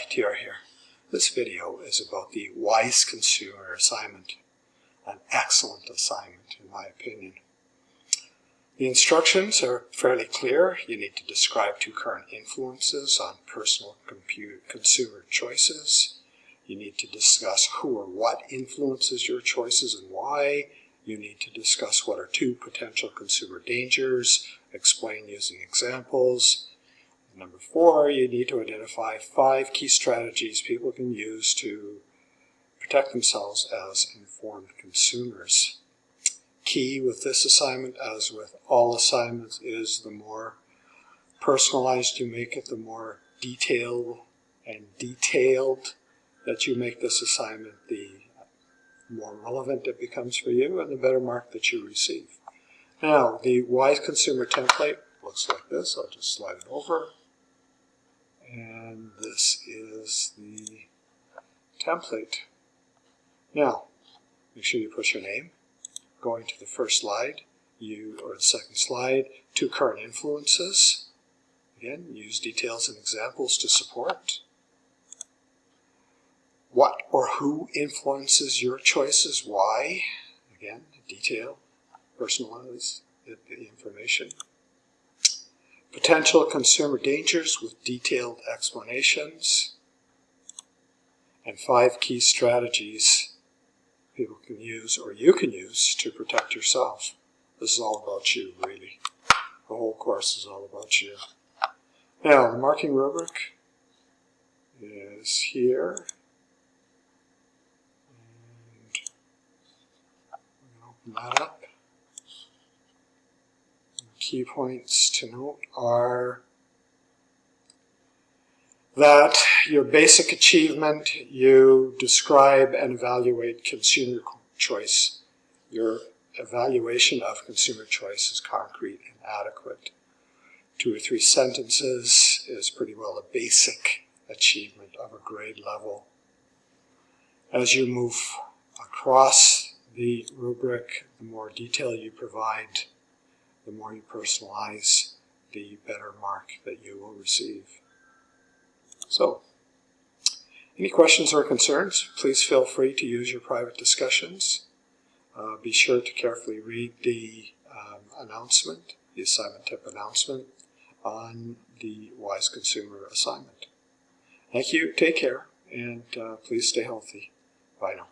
Tier here. This video is about the Wise Consumer assignment, an excellent assignment in my opinion. The instructions are fairly clear. You need to describe two current influences on personal consumer choices. You need to discuss who or what influences your choices and why. You need to discuss what are two potential consumer dangers, explain using examples. Number 4, you need to identify 5 key strategies people can use to protect themselves as informed consumers. Key with this assignment, as with all assignments, is the more personalized you make it, the more detailed that you make this assignment, the more relevant it becomes for you and the better mark that you receive. Now, the Wise Consumer template looks like this. I'll just slide it over. And this is the template. Now, make sure you put your name. Going to the first slide, or the second slide, 2 current influences. Again, use details and examples to support. What or who influences your choices? Why? Again, detail, personalize the information. Potential consumer dangers with detailed explanations. And 5 key strategies people can use, or you can use, to protect yourself. This is all about you, really. The whole course is all about you. Now, the marking rubric is here. And we're going to open that up. Key points to note are that your basic achievement, you describe and evaluate consumer choice. Your evaluation of consumer choice is concrete and adequate. 2 or 3 sentences is pretty well a basic achievement of a grade level. As you move across the rubric, the more detail you provide, the more you personalize, the better mark that you will receive. So, any questions or concerns, please feel free to use your private discussions. Be sure to carefully read the announcement, the assignment tip announcement on the Wise Consumer assignment. Thank you, take care, and please stay healthy. Bye now.